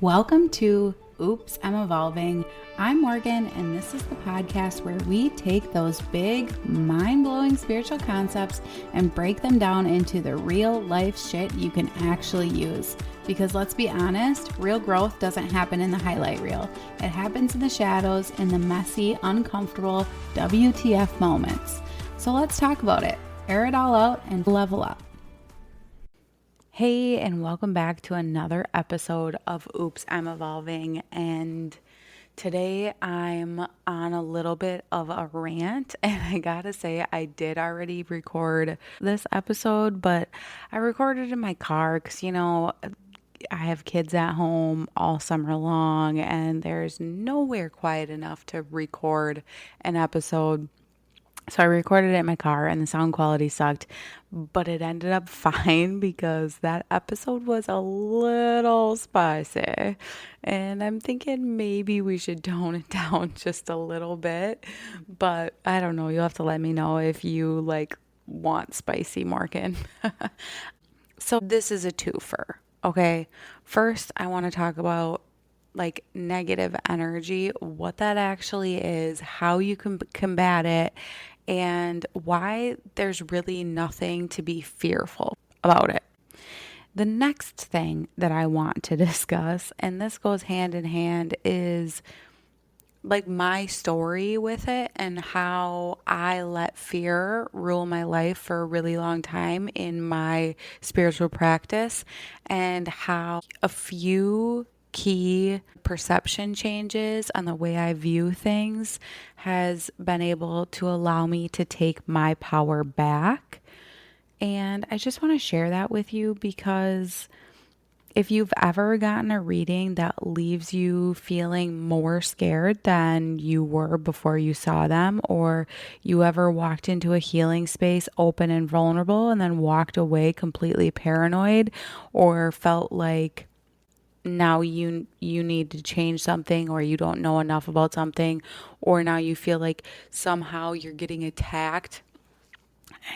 Welcome to Oops, I'm Evolving. I'm Morgan, and this is the podcast where we take those big, mind-blowing spiritual concepts and break them down into the real life shit you can actually use. Because let's be honest, real growth doesn't happen in the highlight reel. It happens in the shadows, in the messy, uncomfortable WTF moments. So let's talk about it, air it all out, and level up. Hey, and welcome back to another episode of Oops, I'm Evolving. And today I'm on a little bit of a rant, and I gotta say, I did already record this episode, but I recorded in my car because, I have kids at home all summer long, and there's nowhere quiet enough to record an episode. So I recorded it in my car and the sound quality sucked, but it ended up fine because that episode was a little spicy. And I'm thinking maybe we should tone it down just a little bit. But I don't know. You'll have to let me know if you want spicy, Morgan. So this is a twofer, okay? First, I want to talk about negative energy, what that actually is, how you can combat it, and why there's really nothing to be fearful about it. The next thing that I want to discuss, and this goes hand in hand, is my story with it and how I let fear rule my life for a really long time in my spiritual practice, and how a few key perception changes on the way I view things has been able to allow me to take my power back. And I just want to share that with you because if you've ever gotten a reading that leaves you feeling more scared than you were before you saw them, or you ever walked into a healing space open and vulnerable and then walked away completely paranoid, or felt like now you need to change something, or you don't know enough about something, or now you feel like somehow you're getting attacked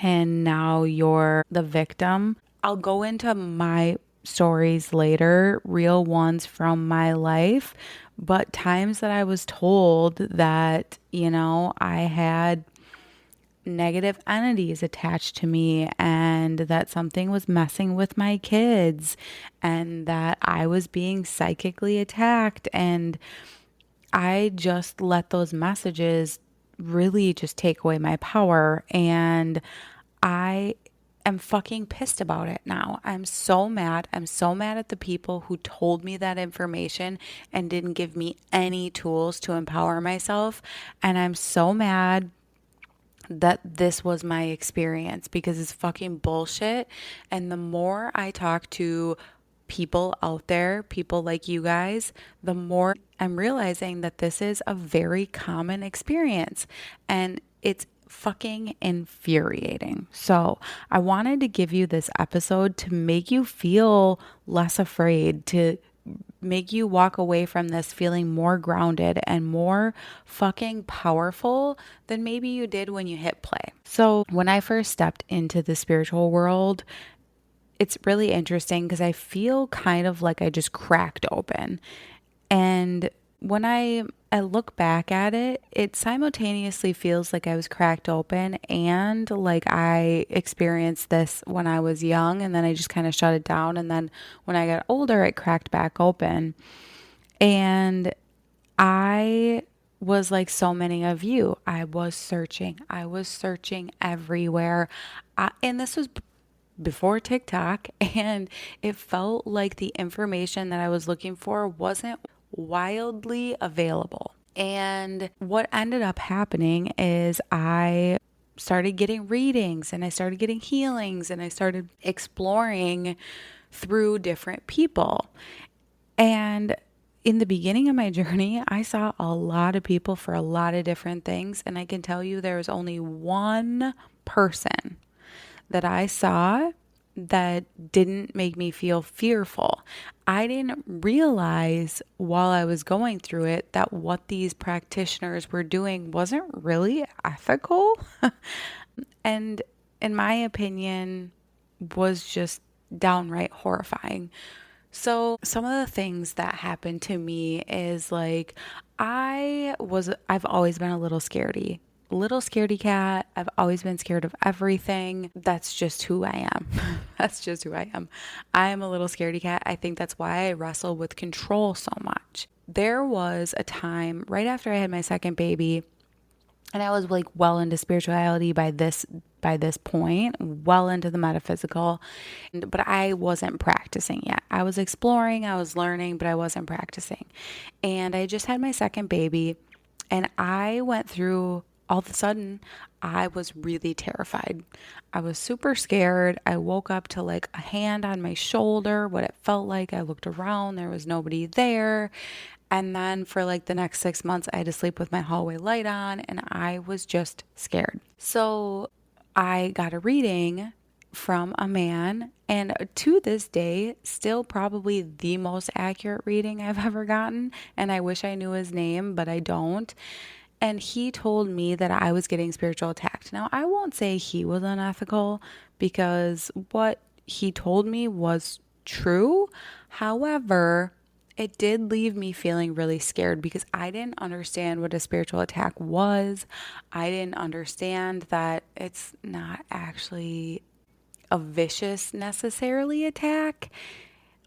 and now you're the victim. I'll go into my stories later, real ones from my life, but times that I was told that, I had negative entities attached to me and that something was messing with my kids and that I was being psychically attacked, and I just let those messages really just take away my power, and I am fucking pissed about it now. I'm so mad. I'm so mad at the people who told me that information and didn't give me any tools to empower myself, and I'm so mad that this was my experience because it's fucking bullshit. And the more I talk to people out there, people like you guys, the more I'm realizing that this is a very common experience, and it's fucking infuriating. So I wanted to give you this episode to make you feel less afraid, to make you walk away from this feeling more grounded and more fucking powerful than maybe you did when you hit play. So when I first stepped into the spiritual world, it's really interesting because I feel kind of like I just cracked open. And when I look back at it, it simultaneously feels like I was cracked open and like I experienced this when I was young, and then I just kind of shut it down. And then when I got older, it cracked back open. And I was like so many of you. I was searching everywhere. And this was before TikTok, and it felt like the information that I was looking for wasn't wildly available. And what ended up happening is I started getting readings, and I started getting healings, and I started exploring through different people. And in the beginning of my journey, I saw a lot of people for a lot of different things. And I can tell you there was only one person that I saw that didn't make me feel fearful. I didn't realize while I was going through it that what these practitioners were doing wasn't really ethical. And in my opinion, was just downright horrifying. So, some of the things that happened to me is like I've always been a little scaredy cat. I've always been scared of everything. That's just who I am. That's just who I am. I am a little scaredy cat. I think that's why I wrestle with control so much. There was a time right after I had my second baby, and I was like well into spirituality by this point, well into the metaphysical, but I wasn't practicing yet. I was exploring, I was learning, but I wasn't practicing. And I just had my second baby, and I went through, all of a sudden I was really terrified. I was super scared. I woke up to like a hand on my shoulder, what it felt like. I looked around, there was nobody there. And then for like the next 6 months, I had to sleep with my hallway light on, and I was just scared. So I got a reading from a man, and to this day, still probably the most accurate reading I've ever gotten. And I wish I knew his name, but I don't. And he told me that I was getting spiritual attacked. Now, I won't say he was unethical because what he told me was true. However, it did leave me feeling really scared because I didn't understand what a spiritual attack was. I didn't understand that it's not actually a vicious necessarily attack.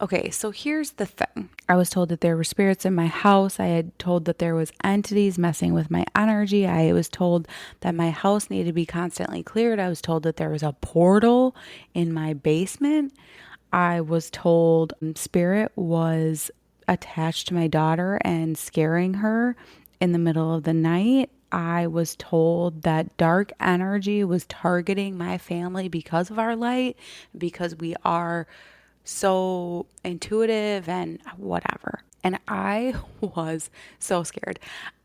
Okay, so here's the thing. I was told that there were spirits in my house. I had told that there was entities messing with my energy. I was told that my house needed to be constantly cleared. I was told that there was a portal in my basement. I was told spirit was attached to my daughter and scaring her in the middle of the night. I was told that dark energy was targeting my family because of our light, because we are so intuitive and whatever. And I was so scared.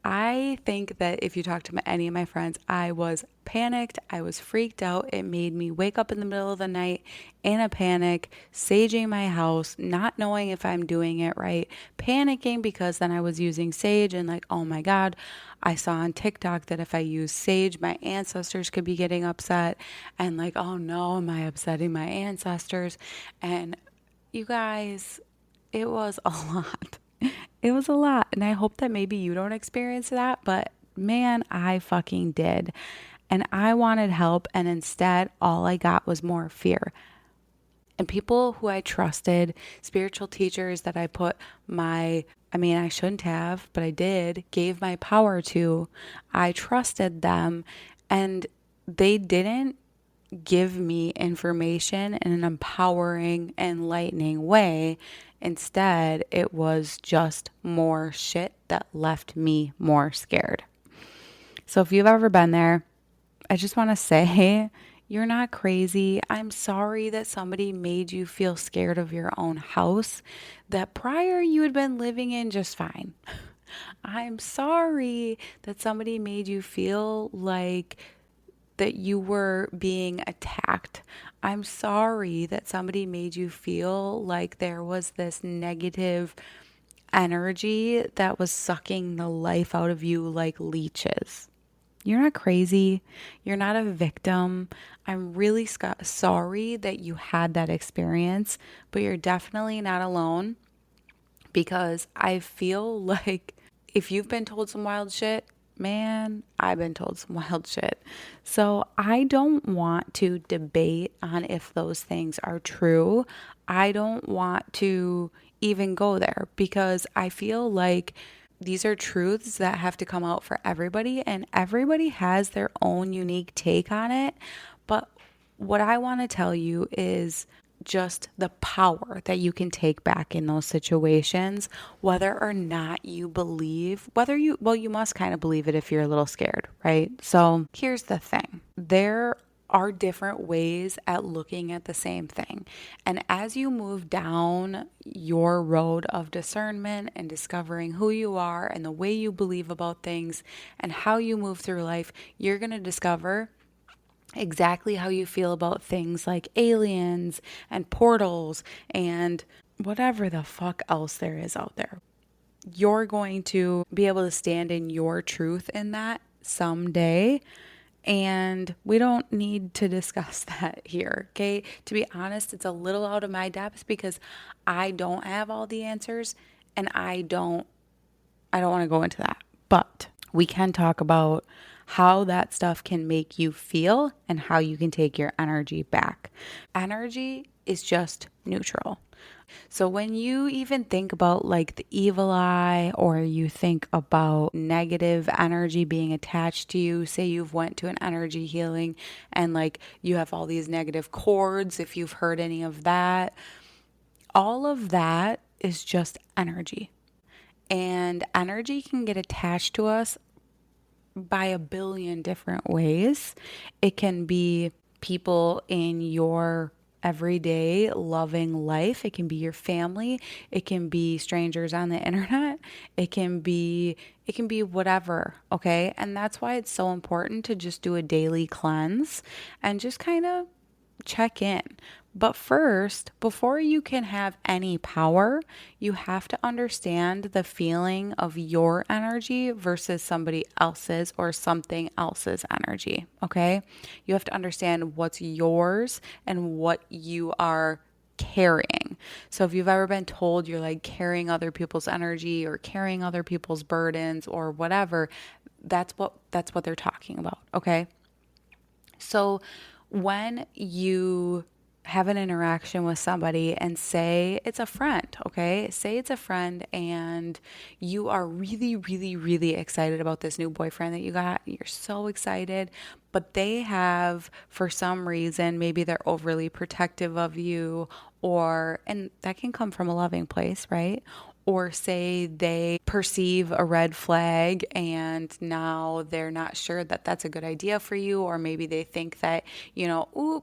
I think that if you talk to any of my friends, I was panicked. I was freaked out. It made me wake up in the middle of the night in a panic, saging my house, not knowing if I'm doing it right, panicking because then I was using sage and like, oh my God, I saw on TikTok that if I use sage, my ancestors could be getting upset. And like, oh no, am I upsetting my ancestors? And you guys, it was a lot. It was a lot. And I hope that maybe you don't experience that, but man, I fucking did. And I wanted help. And instead, all I got was more fear. And people who I trusted, spiritual teachers that I shouldn't have, but I did, gave my power to, I trusted them, and they didn't give me information in an empowering, enlightening way. Instead, it was just more shit that left me more scared. So if you've ever been there, I just want to say you're not crazy. I'm sorry that somebody made you feel scared of your own house that prior you had been living in just fine. I'm sorry that somebody made you feel like that you were being attacked. I'm sorry that somebody made you feel like there was this negative energy that was sucking the life out of you like leeches. You're not crazy. You're not a victim. I'm really sorry that you had that experience, but you're definitely not alone because I feel like if you've been told some wild shit, man, I've been told some wild shit. So I don't want to debate on if those things are true. I don't want to even go there because I feel like these are truths that have to come out for everybody, and everybody has their own unique take on it. But what I want to tell you is just the power that you can take back in those situations, whether or not you believe, you must kind of believe it if you're a little scared, right? So here's the thing. There are different ways at looking at the same thing. And as you move down your road of discernment and discovering who you are and the way you believe about things and how you move through life, you're going to discover exactly how you feel about things like aliens and portals and whatever the fuck else there is out there. You're going to be able to stand in your truth in that someday. And we don't need to discuss that here, okay? To be honest, it's a little out of my depth because I don't have all the answers and I don't want to go into that. But we can talk about how that stuff can make you feel and how you can take your energy back. Energy is just neutral. So when you even think about like the evil eye, or you think about negative energy being attached to you, say you've went to an energy healing and like you have all these negative cords, if you've heard any of that, all of that is just energy. And energy can get attached to us by a billion different ways. It can be people in your everyday loving life. It can be your family. It can be strangers on the internet. It can be whatever, okay? And that's why it's so important to just do a daily cleanse and just kind of check in. But first, before you can have any power, you have to understand the feeling of your energy versus somebody else's or something else's energy, okay? You have to understand what's yours and what you are carrying. So if you've ever been told you're like carrying other people's energy or carrying other people's burdens or whatever, that's what they're talking about, okay? So when you have an interaction with somebody and say it's a friend, okay? Say it's a friend and you are really, really, really excited about this new boyfriend that you got. You're so excited, but they have, for some reason, maybe they're overly protective of you, and that can come from a loving place, right? Or say they perceive a red flag and now they're not sure that that's a good idea for you, or maybe they think that,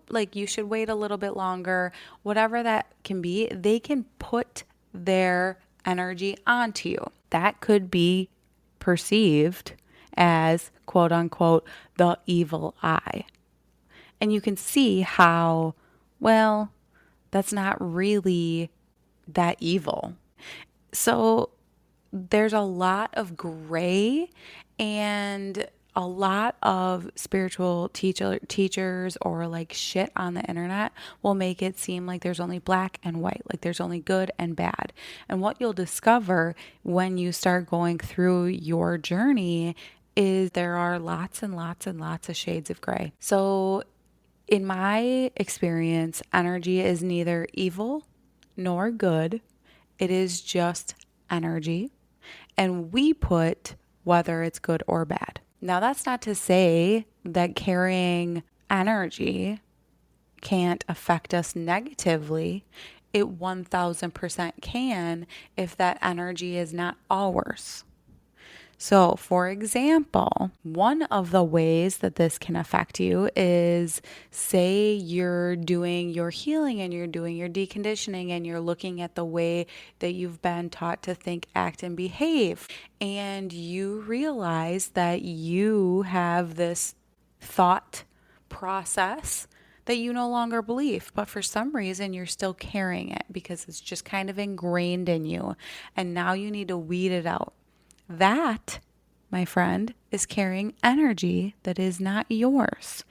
like you should wait a little bit longer, whatever that can be, they can put their energy onto you. That could be perceived as quote unquote the evil eye. And you can see how, well, that's not really that evil. So there's a lot of gray, and a lot of spiritual teachers or like shit on the internet will make it seem like there's only black and white, like there's only good and bad. And what you'll discover when you start going through your journey is there are lots and lots and lots of shades of gray. So in my experience, energy is neither evil nor good. It is just energy, and we put whether it's good or bad. Now, that's not to say that carrying energy can't affect us negatively. It 1000% can if that energy is not ours. So, for example, one of the ways that this can affect you is, say you're doing your healing and you're doing your deconditioning and you're looking at the way that you've been taught to think, act, and behave, and you realize that you have this thought process that you no longer believe, but for some reason you're still carrying it because it's just kind of ingrained in you, and now you need to weed it out. That, my friend, is carrying energy that is not yours.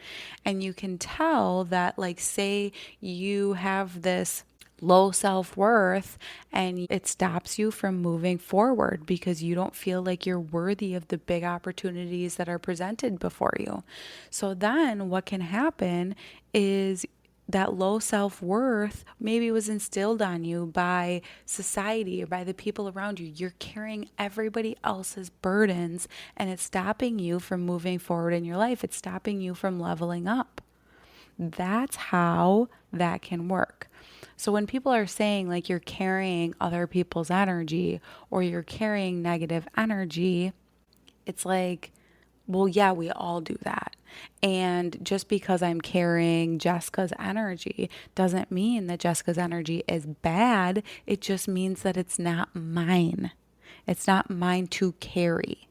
And you can tell that, like, say you have this low self-worth and it stops you from moving forward because you don't feel like you're worthy of the big opportunities that are presented before you. So then what can happen is that low self-worth maybe was instilled on you by society or by the people around you. You're carrying everybody else's burdens and it's stopping you from moving forward in your life. It's stopping you from leveling up. That's how that can work. So when people are saying like you're carrying other people's energy or you're carrying negative energy, it's like, well, yeah, we all do that. And just because I'm carrying Jessica's energy doesn't mean that Jessica's energy is bad. It just means that it's not mine. It's not mine to carry.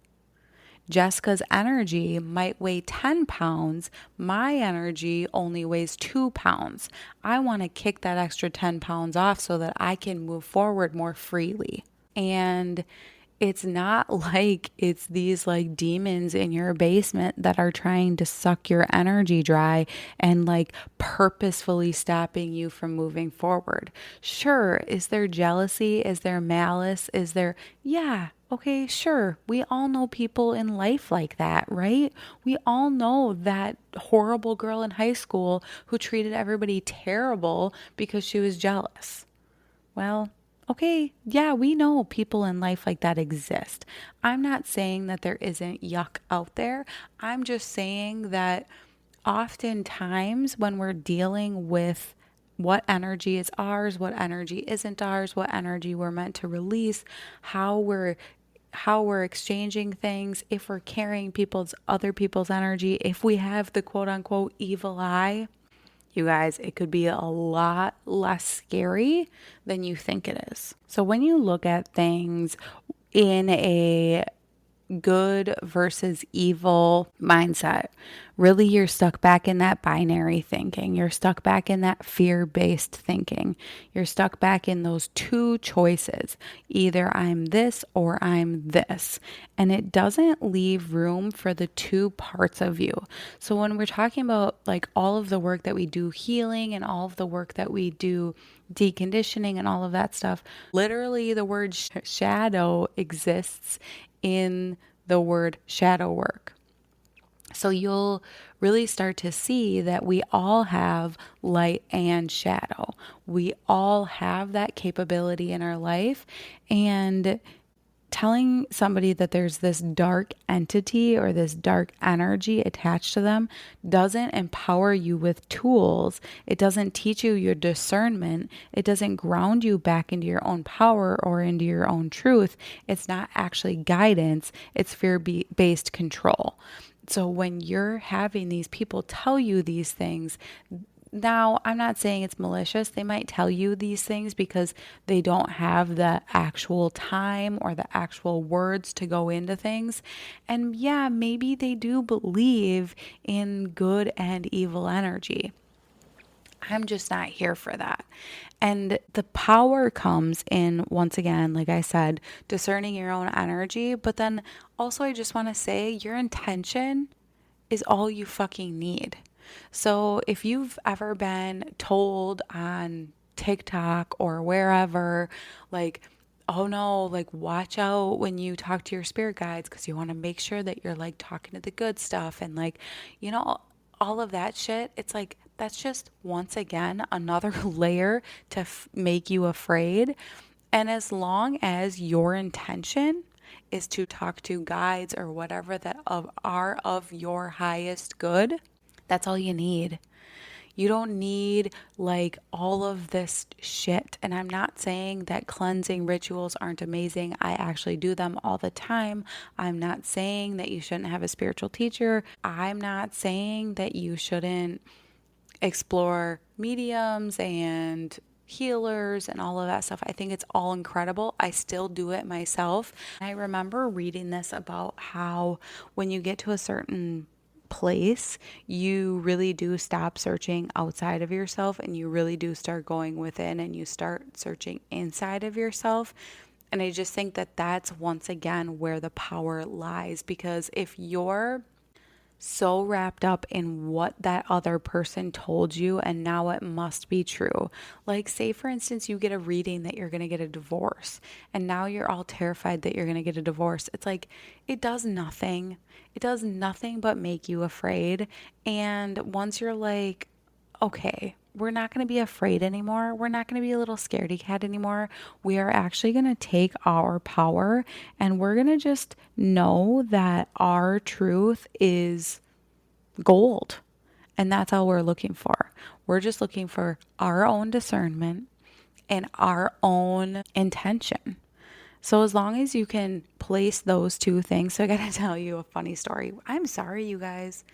Jessica's energy might weigh 10 pounds. My energy only weighs 2 pounds. I want to kick that extra 10 pounds off so that I can move forward more freely. And It's not like it's these like demons in your basement that are trying to suck your energy dry and like purposefully stopping you from moving forward. Sure, is there jealousy? Is there malice? Is there, yeah, okay, sure. We all know people in life like that, right? We all know that horrible girl in high school who treated everybody terrible because she was jealous. Well, okay, yeah, we know people in life like that exist. I'm not saying that there isn't yuck out there. I'm just saying that oftentimes when we're dealing with what energy is ours, what energy isn't ours, what energy we're meant to release, how we're exchanging things, if we're carrying other people's energy, if we have the quote unquote evil eye, you guys, it could be a lot less scary than you think it is. So when you look at things in a good versus evil mindset. Really, you're stuck back in that binary thinking. You're stuck back in that fear-based thinking. You're stuck back in those two choices. Either I'm this or I'm this. And it doesn't leave room for the two parts of you. So when we're talking about like all of the work that we do healing and all of the work that we do deconditioning and all of that stuff, literally the word shadow exists in the word shadow work. So you'll really start to see that we all have light and shadow. We all have that capability in our life. And telling somebody that there's this dark entity or this dark energy attached to them doesn't empower you with tools. It doesn't teach you your discernment. It doesn't ground you back into your own power or into your own truth. It's not actually guidance. It's fear-based control. So when you're having these people tell you these things, now, I'm not saying it's malicious. They might tell you these things because they don't have the actual time or the actual words to go into things. And yeah, maybe they do believe in good and evil energy. I'm just not here for that. And the power comes in, once again, like I said, discerning your own energy. But then also, I just want to say your intention is all you fucking need. So if you've ever been told on TikTok or wherever, like, oh no, like watch out when you talk to your spirit guides because you want to make sure that you're like talking to the good stuff and like, all of that shit, it's like that's just once again another layer to make you afraid. And as long as your intention is to talk to guides or whatever that are of your highest good, that's all you need. You don't need like all of this shit. And I'm not saying that cleansing rituals aren't amazing. I actually do them all the time. I'm not saying that you shouldn't have a spiritual teacher. I'm not saying that you shouldn't explore mediums and healers and all of that stuff. I think it's all incredible. I still do it myself. I remember reading this about how when you get to a certain place, you really do stop searching outside of yourself and you really do start going within and you start searching inside of yourself. And I just think that that's once again where the power lies, because if you're so wrapped up in what that other person told you and now it must be true. Like say for instance you get a reading that you're going to get a divorce and now you're all terrified that you're going to get a divorce. It's like it does nothing. It does nothing but make you afraid. And once you're like, okay, we're not going to be afraid anymore. We're not going to be a little scaredy cat anymore. We are actually going to take our power and we're going to just know that our truth is gold. And that's all we're looking for. We're just looking for our own discernment and our own intention. So as long as you can place those two things, so I got to tell you a funny story. I'm sorry, you guys.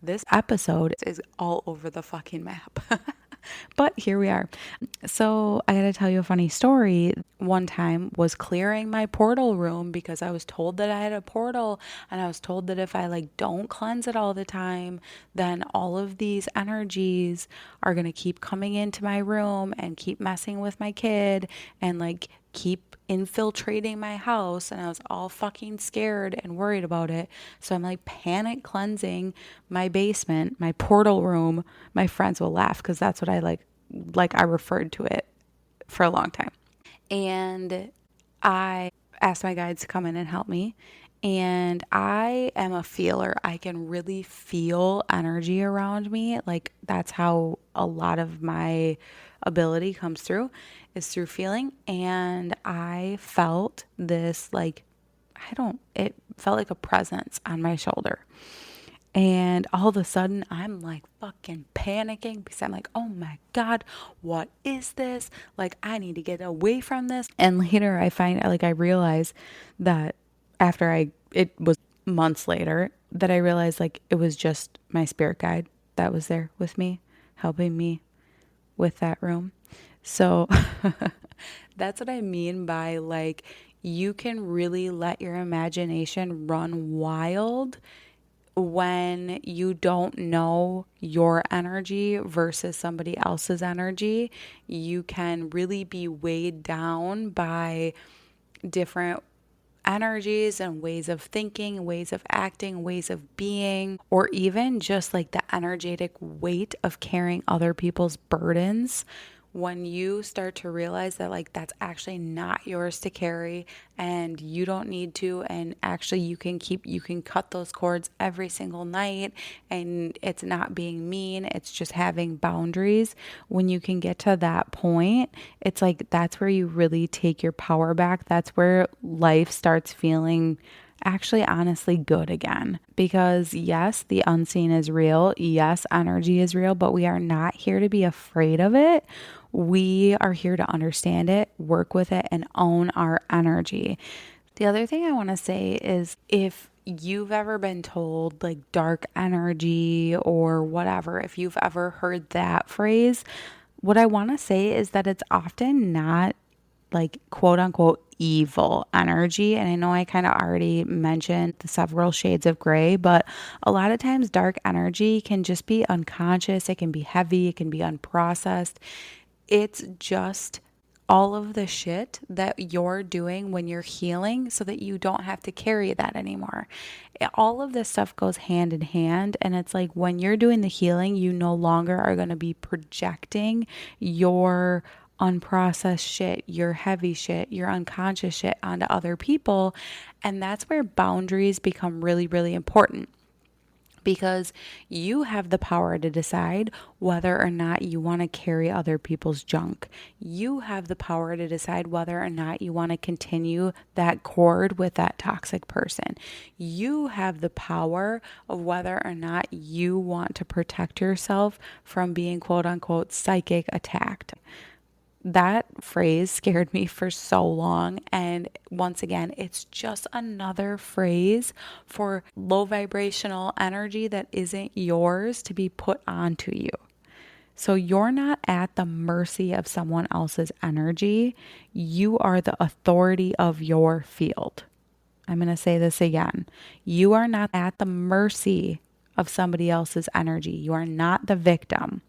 This episode is all over the fucking map. But here we are. So I got to tell you a funny story. One time was clearing my portal room because I was told that I had a portal and I was told that if I like don't cleanse it all the time, then all of these energies are going to keep coming into my room and keep messing with my kid and like keep infiltrating my house, and I was all fucking scared and worried about it. So I'm like panic cleansing my basement, my portal room. My friends will laugh because that's what I like I referred to it for a long time. And I asked my guides to come in and help me. And I am a feeler. I can really feel energy around me. Like, that's how a lot of my ability comes through, is through feeling. And I felt this, like, it felt like a presence on my shoulder. And all of a sudden, I'm like fucking panicking because I'm like, oh my God, what is this? Like, I need to get away from this. And later, I realized that it was months later that I realized like it was just my spirit guide that was there with me, helping me with that room. So that's what I mean by like, you can really let your imagination run wild when you don't know your energy versus somebody else's energy. You can really be weighed down by different energies and ways of thinking, ways of acting, ways of being, or even just like the energetic weight of carrying other people's burdens. When you start to realize that like that's actually not yours to carry and you don't need to, and actually you can cut those cords every single night, and it's not being mean, it's just having boundaries. When you can get to that point, it's like that's where you really take your power back. That's where life starts feeling actually honestly good again. Because yes, the unseen is real. Yes, energy is real, but we are not here to be afraid of it. We are here to understand it, work with it, and own our energy. The other thing I want to say is, if you've ever been told like dark energy or whatever, if you've ever heard that phrase, what I want to say is that it's often not like quote unquote evil energy. And I know I kind of already mentioned the several shades of gray, but a lot of times dark energy can just be unconscious. It can be heavy. It can be unprocessed. It's just all of the shit that you're doing when you're healing so that you don't have to carry that anymore. All of this stuff goes hand in hand. And it's like when you're doing the healing, you no longer are going to be projecting your unprocessed shit, your heavy shit, your unconscious shit onto other people. And that's where boundaries become really, really important. Because you have the power to decide whether or not you want to carry other people's junk. You have the power to decide whether or not you want to continue that cord with that toxic person. You have the power of whether or not you want to protect yourself from being quote unquote psychic attacked. That phrase scared me for so long. And once again, it's just another phrase for low vibrational energy that isn't yours to be put onto you. So you're not at the mercy of someone else's energy. You are the authority of your field. I'm going to say this again. You are not at the mercy of somebody else's energy. You are not the victim.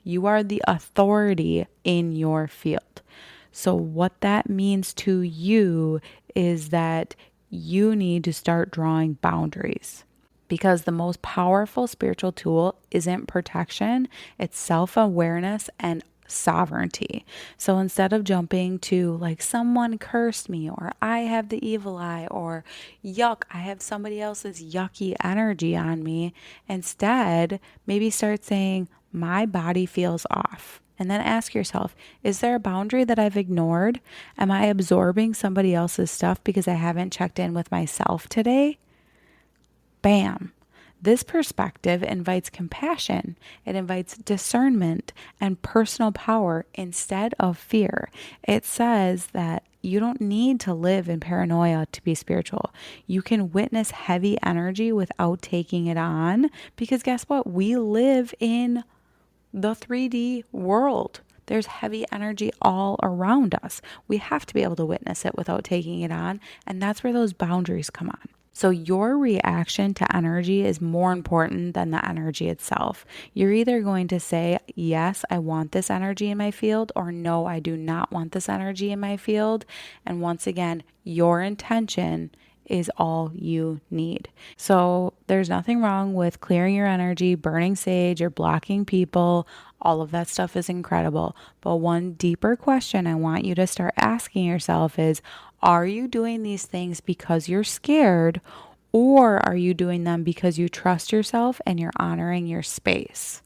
You are the authority in your field. So what that means to you is that you need to start drawing boundaries, because the most powerful spiritual tool isn't protection, it's self-awareness and sovereignty. So instead of jumping to like someone cursed me, or I have the evil eye, or yuck, I have somebody else's yucky energy on me, instead maybe start saying, my body feels off. And then ask yourself, is there a boundary that I've ignored? Am I absorbing somebody else's stuff because I haven't checked in with myself today? Bam. This perspective invites compassion. It invites discernment and personal power instead of fear. It says that you don't need to live in paranoia to be spiritual. You can witness heavy energy without taking it on, because guess what? We live in the 3D world. There's heavy energy all around us. We have to be able to witness it without taking it on. And that's where those boundaries come on. So your reaction to energy is more important than the energy itself. You're either going to say, yes, I want this energy in my field, or no, I do not want this energy in my field. And once again, your intention is all you need. So there's nothing wrong with clearing your energy, burning sage, or blocking people. All of that stuff is incredible. But one deeper question I want you to start asking yourself is, are you doing these things because you're scared, or are you doing them because you trust yourself and you're honoring your space?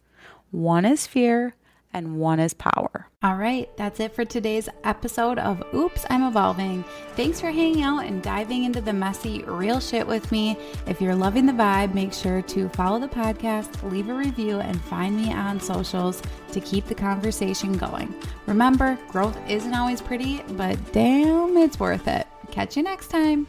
One is fear and one is power. All right, that's it for today's episode of Oops, I'm Evolving. Thanks for hanging out and diving into the messy, real shit with me. If you're loving the vibe, make sure to follow the podcast, leave a review, and find me on socials to keep the conversation going. Remember, growth isn't always pretty, but damn, it's worth it. Catch you next time.